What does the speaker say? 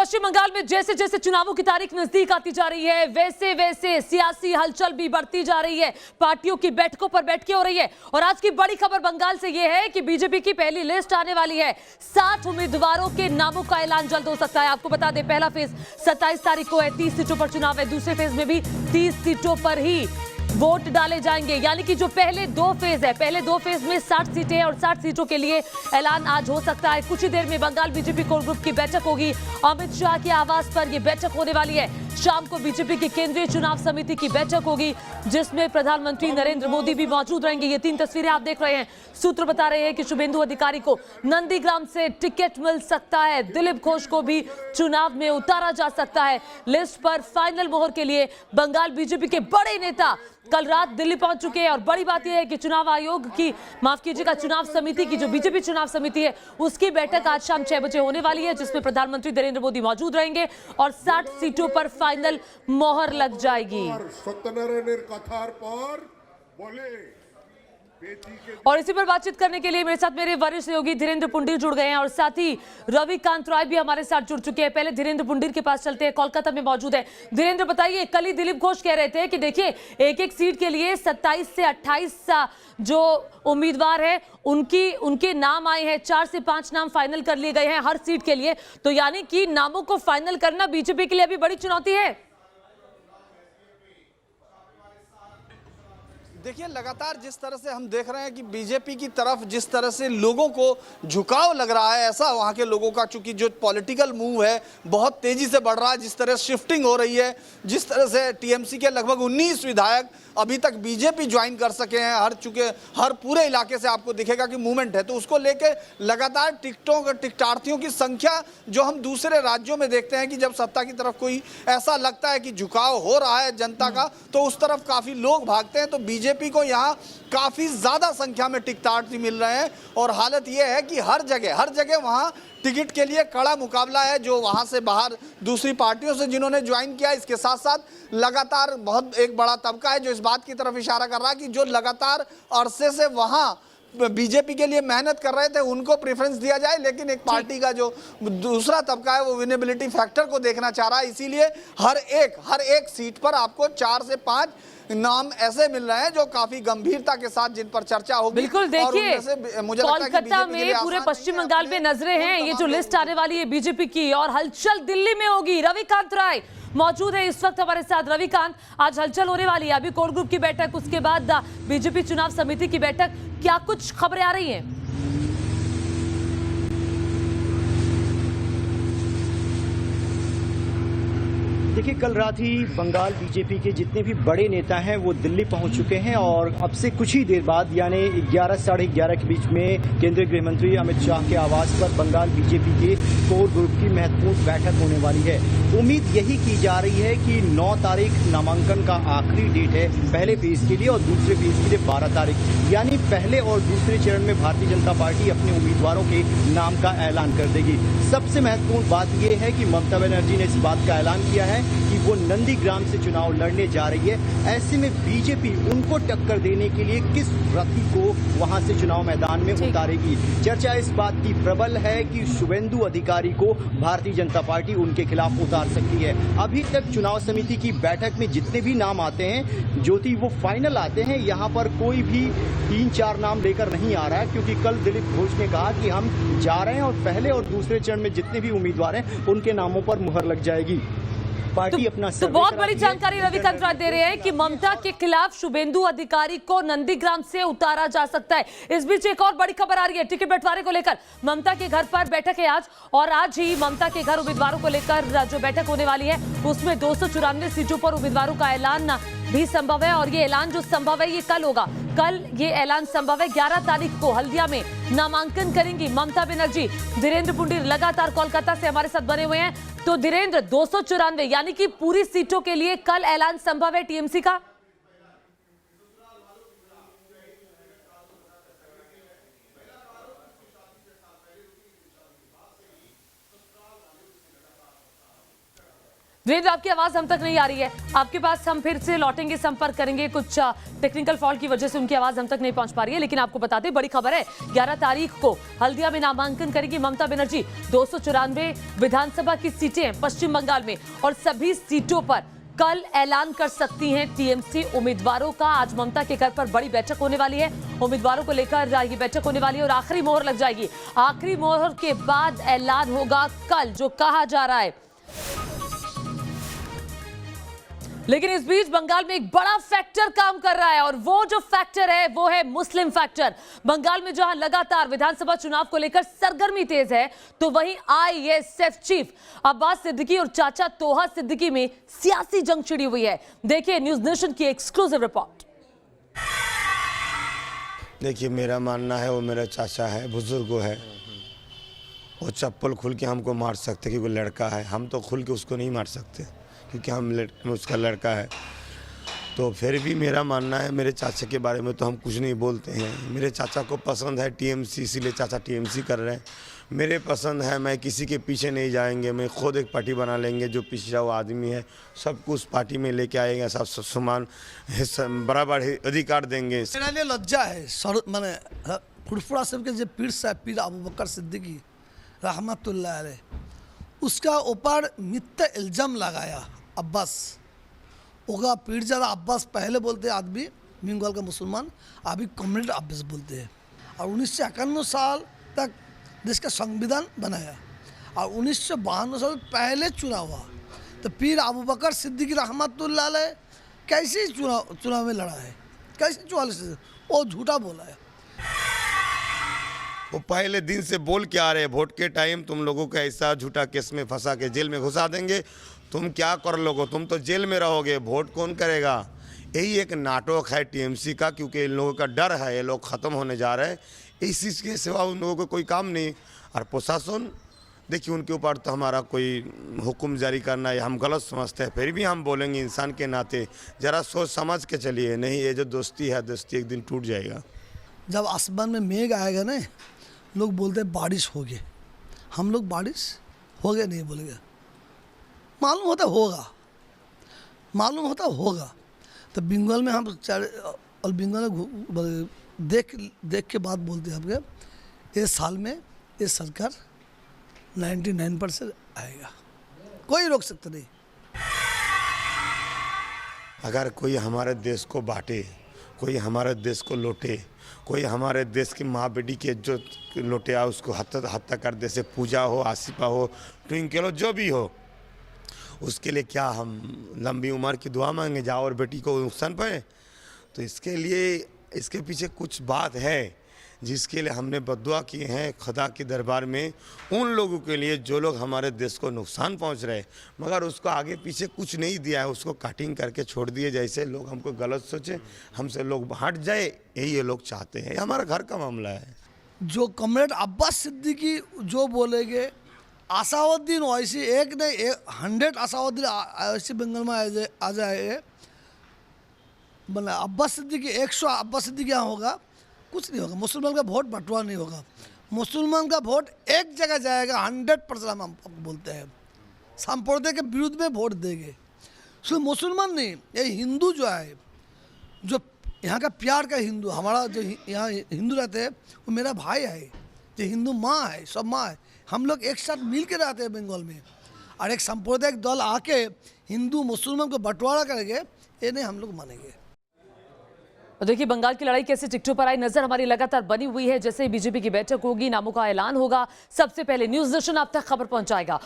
पश्चिम बंगाल में जैसे जैसे चुनावों की तारीख नजदीक आती जा रही है वैसे वैसे सियासी हलचल भी बढ़ती जा रही है। पार्टियों की बैठकों पर बैठकें हो रही है और आज की बड़ी खबर बंगाल से यह है कि बीजेपी की पहली लिस्ट आने वाली है। 60 उम्मीदवारों के नामों का ऐलान जल्द हो सकता है। आपको बता दें, पहला फेज 27 तारीख को है, 30 सीटों पर चुनाव है। दूसरे फेज में भी 30 सीटों पर ही वोट डाले जाएंगे, यानी कि जो पहले दो फेज है, पहले दो फेज में 60 सीटें और 60 सीटों के लिए ऐलान आज हो सकता है। कुछ ही देर में बंगाल बीजेपी कोर ग्रुप की बैठक होगी। अमित शाह के आवास पर यह बैठक होने वाली है। शाम को बीजेपी की केंद्रीय चुनाव समिति की बैठक होगी जिसमें प्रधानमंत्री नरेंद्र मोदी भी मौजूद रहेंगे। ये 3 तस्वीरें आप देख रहे हैं। सूत्र बता रहे हैं कि शुभेंदु अधिकारी को नंदीग्राम से टिकट मिल सकता है। दिलीप घोष को भी चुनाव में उतारा जा सकता है। लिस्ट पर फाइनल मोहर के लिए बंगाल बीजेपी के बड़े नेता कल रात दिल्ली पहुंच चुके हैं और बड़ी बात यह है कि चुनाव आयोग की, माफ कीजिएगा, चुनाव समिति की, जो बीजेपी चुनाव समिति है, उसकी बैठक आज शाम 6 बजे होने वाली है जिसमें प्रधानमंत्री नरेंद्र मोदी मौजूद रहेंगे और 60 सीटों पर फाइनल मोहर लग जाएगी। और इसी पर बातचीत करने के लिए मेरे साथ मेरे वरिष्ठ सहयोगी धीरेन्द्र पुंडीर जुड़ गए हैं और साथ ही रविकांत राय भी हमारे साथ जुड़ चुके हैं। पहले धीरेन्द्र पुंडीर के पास चलते हैं, कोलकाता में मौजूद है। धीरेन्द्र, बताइए, कल ही दिलीप घोष कह रहे थे कि देखिए एक एक सीट के लिए 27 से 28 जो उम्मीदवार है उनके नाम आए हैं। 4 से 5 नाम फाइनल कर लिए गए हैं हर सीट के लिए। तो यानी कि नामों को फाइनल करना बीजेपी के लिए अभी बड़ी चुनौती है। देखिए, लगातार जिस तरह से हम देख रहे हैं कि बीजेपी की तरफ जिस तरह से लोगों को झुकाव लग रहा है, ऐसा वहाँ के लोगों का, चूंकि जो पॉलिटिकल मूव है बहुत तेजी से बढ़ रहा है, जिस तरह शिफ्टिंग हो रही है, जिस तरह से टीएमसी के लगभग 19 विधायक अभी तक बीजेपी ज्वाइन कर सके हैं, चूंकि हर पूरे इलाके से आपको दिखेगा कि मूवमेंट है, तो उसको लेके लगातार टिकटार्थियों की संख्या जो हम दूसरे राज्यों में देखते हैं कि जब सत्ता की तरफ कोई ऐसा लगता है कि झुकाव हो रहा है जनता का, तो उस तरफ काफी लोग भागते हैं। तो बीजेपी को यहाँ काफी ज्यादा संख्या में टिकटार्थी मिल रहे हैं और हालत यह है कि हर जगह वहाँ टिकट के लिए कड़ा मुकाबला है। जो वहां से बाहर दूसरी पार्टियों से जिन्होंने ज्वाइन किया, इसके साथ साथ लगातार बहुत एक बड़ा तबका है जो इस बात की तरफ इशारा कर रहा है कि जो लगातार अरसे से वहां बीजेपी के लिए मेहनत कर रहे थे उनको प्रेफरेंस दिया जाए, लेकिन एक पार्टी का जो दूसरा तबका है वो विनेबिलिटी फैक्टर को देखना चाह रहा है। इसीलिए हर एक सीट पर आपको 4 से 5 नाम ऐसे मिल रहे हैं जो काफी गंभीरता के साथ जिन पर चर्चा होगी। बिल्कुल, देखिए कोलकाता में, पूरे पश्चिम बंगाल में नजरें हैं। ये जो लिस्ट आने वाली है बीजेपी की, और हलचल दिल्ली में होगी। रविकांत राय मौजूद है इस वक्त हमारे साथ। रविकांत, आज हलचल होने वाली है, अभी कोर ग्रुप की बैठक, उसके बाद बीजेपी चुनाव समिति की बैठक, क्या कुछ खबरें आ रही हैं? देखिए, कल रात ही बंगाल बीजेपी के जितने भी बड़े नेता हैं वो दिल्ली पहुंच चुके हैं और अब से कुछ ही देर बाद यानी 11 साढ़े 11 के बीच में केंद्रीय गृह मंत्री अमित शाह के आवास पर बंगाल बीजेपी के कोर ग्रुप की महत्वपूर्ण बैठक होने वाली है। उम्मीद यही की जा रही है कि 9 तारीख नामांकन का आखिरी डेट है पहले फेज के लिए और दूसरे फेज के लिए 12 तारीख, यानी पहले और दूसरे चरण में भारतीय जनता पार्टी अपने उम्मीदवारों के नाम का ऐलान कर देगी। सबसे महत्वपूर्ण बात यह है कि ममता बनर्जी ने इस बात का ऐलान किया है कि वो नंदीग्राम से चुनाव लड़ने जा रही है। ऐसे में बीजेपी उनको टक्कर देने के लिए किस रथी को वहां से चुनाव मैदान में उतारेगी। चर्चा इस बात की प्रबल है कि शुभेंदु अधिकारी को भारतीय जनता पार्टी उनके खिलाफ उतार सकती है। अभी तक चुनाव समिति की बैठक में जितने भी नाम आते हैं ज्योति, वो फाइनल आते हैं। यहाँ पर कोई भी 3-4 नाम लेकर नहीं आ रहा है, क्योंकि कल दिलीप घोष ने कहा कि हम जा रहे हैं और पहले और दूसरे चरण में जितने भी उम्मीदवार हैं उनके नामों पर मुहर लग जाएगी। पार्टी अपना तो बहुत बड़ी जानकारी रविकांत राय दे रहे हैं कि ममता के खिलाफ शुभेंदु अधिकारी को नंदीग्राम से उतारा जा सकता है। इस बीच एक और बड़ी खबर आ रही है टिकट बंटवारे को लेकर। ममता के घर पर बैठक है आज, और आज ही ममता के घर उम्मीदवारों को लेकर जो बैठक होने वाली है उसमें 294 सीटों पर उम्मीदवारों का ऐलान भी संभव है। और ये ऐलान जो संभव है ये कल होगा। कल ये ऐलान संभव है। 11 तारीख को हल्दिया में नामांकन करेंगी ममता बनर्जी। धीरेन्द्र पुंडीर लगातार कोलकाता से हमारे साथ बने हुए हैं। तो धीरेन्द्र, 294 यानी कि पूरी सीटों के लिए कल ऐलान संभव है टीएमसी का? वीरेंद्र, आपकी आवाज हम तक नहीं आ रही है। आपके पास हम फिर से लौटेंगे, संपर्क करेंगे। कुछ टेक्निकल फॉल्ट की वजह से उनकी आवाज हम तक नहीं पहुंच पा रही है, लेकिन आपको बता दें बड़ी खबर है। 11 तारीख को हल्दिया में नामांकन करेगी ममता बनर्जी। 294 विधानसभा की सीटें हैं पश्चिम बंगाल में, और सभी सीटों पर कल ऐलान कर सकती हैं टीएमसी उम्मीदवारों का। आज ममता के घर पर बड़ी बैठक होने वाली है, उम्मीदवारों को लेकर ये बैठक होने वाली है और आखिरी मोहर लग जाएगी। आखिरी मोहर के बाद ऐलान होगा कल, जो कहा जा रहा है। लेकिन इस बीच बंगाल में एक बड़ा फैक्टर काम कर रहा है, और वो जो फैक्टर है वो है मुस्लिम फैक्टर। बंगाल में जहां लगातार विधानसभा चुनाव को लेकर सरगर्मी तेज है, तो वहीं आईएसएफ चीफ अब्बास सिद्दीकी और चाचा तोहा सिद्दीकी में सियासी जंग छिड़ी हुई है। देखिए न्यूज नेशन की एक्सक्लूसिव रिपोर्ट। देखिए, मेरा मानना है वो मेरा चाचा है, बुजुर्ग है। वो चप्पल खुल के हमको मार सकते क्योंकि लड़का है, हम तो खुल के उसको नहीं मार सकते क्योंकि हम उसका लड़का है। तो फिर भी मेरा मानना है, मेरे चाचा के बारे में तो हम कुछ नहीं बोलते हैं। मेरे चाचा को पसंद है टीएमसी, इसीलिए चाचा टीएमसी कर रहे हैं। मेरे पसंद है, मैं किसी के पीछे नहीं जाएंगे, मैं खुद एक पार्टी बना लेंगे। जो पिछड़ा वो आदमी है सबको उस पार्टी में लेके आएंगे, सब समान बराबर अधिकार देंगे। मेरे लिए लज्जा है मैंने फुरफुरा साहब के जो पीर साहब पीर अबू बकर सिद्दीकी रहमतुल्लाह अलैह, उसका ऊपर मिथ्या इल्जाम लगाया अब्बास होगा। पीर ज़रा अब्बास पहले बोलते हैं आदमी बंगाल का मुसलमान, अभी कम्युनिस्ट अब्बास बोलते हैं। और 1951 साल तक देश का संविधान बनाया, और 1952 साल पहले चुनाव हुआ। तो पीर अबू बकर सिद्दीकी रहमतुल्लाह अलैह कैसे चुनाव में लड़ा है, कैसे 44 वो झूठा बोला है। वो पहले दिन से बोल के आ रहे हैं, वोट के टाइम तुम लोगों को ऐसा झूठा केस में फंसा के जेल में घुसा देंगे, तुम क्या कर लोगे, तुम तो जेल में रहोगे, वोट कौन करेगा। यही एक नाटक है टीएमसी का, क्योंकि इन लोगों का डर है ये लोग ख़त्म होने जा रहे हैं। इस चीज़ के सिवा उन लोगों को कोई काम नहीं। और प्रशासन देखिए, उनके ऊपर तो हमारा कोई हुक्म जारी करना है हम गलत समझते हैं, फिर भी हम बोलेंगे इंसान के नाते ज़रा सोच समझ के चलिए, नहीं ये जो दोस्ती है दोस्ती एक दिन टूट जाएगा। जब आसमान में मेघ आएगा ना, लोग बोलते हैं बारिश हो गई, हम लोग बारिश हो गया नहीं बोलेंगे, मालूम होता होगा, मालूम होता होगा। तो बंगाल में हम और बंगाल में देख के बात बोलते हैं आपके, इस साल में ये सरकार 99% आएगा, कोई रोक सकता नहीं। अगर कोई हमारे देश को बांटे, कोई हमारे देश को लूटे, कोई हमारे देश की माँ बेटी की इज्जत लुटे, उसको हत्या कर दे, से पूजा हो, आसिफा हो, ट्विंकल हो, जो भी हो, उसके लिए क्या हम लंबी उम्र की दुआ मांगे जाओ और बेटी को नुकसान पाए। तो इसके लिए इसके पीछे कुछ बात है जिसके लिए हमने बद्दुआ किए हैं खुदा के दरबार में, उन लोगों के लिए जो लोग हमारे देश को नुकसान पहुंच रहे, मगर उसको आगे पीछे कुछ नहीं दिया है, उसको कटिंग करके छोड़ दिए। जैसे लोग हमको गलत सोचे, हमसे लोग हट जाए, यही ये लोग चाहते हैं। ये हमारा घर का मामला है। जो कॉमरेड अब्बास सिद्दीकी जो बोलेंगे, आसाउद्दीन ओवैसी एक नहीं 100 आसाउद्दीन ओवैसी बंगाल में आ जाए, मतलब अब्बास सिद्दीकी 100 अब्बास सिद्दीकी यहाँ होगा, कुछ नहीं होगा। मुसलमान का वोट बंटवारा नहीं होगा, मुसलमान का वोट एक जगह जाएगा। 100% हम आपको बोलते हैं, सांप्रदाय के विरुद्ध में वोट देंगे। सिर्फ मुसलमान नहीं, ये हिंदू जो है, जो यहाँ का प्यार का हिंदू, हमारा जो यहाँ हिंदू रहते हैं वो मेरा भाई है, जो हिंदू माँ है, सब माँ है। हम लोग एक साथ मिल के रहते हैं बंगाल में, और एक सांप्रदायिक दल आके हिंदू मुसलमान को बंटवारा करेंगे, ये नहीं हम लोग मानेंगे। और देखिए बंगाल की लड़ाई कैसे टिकटों पर आई नजर हमारी लगातार बनी हुई है। जैसे बीजेपी की बैठक होगी, नामों का ऐलान होगा, सबसे पहले न्यूज नेशन आप तक खबर पहुंचाएगा।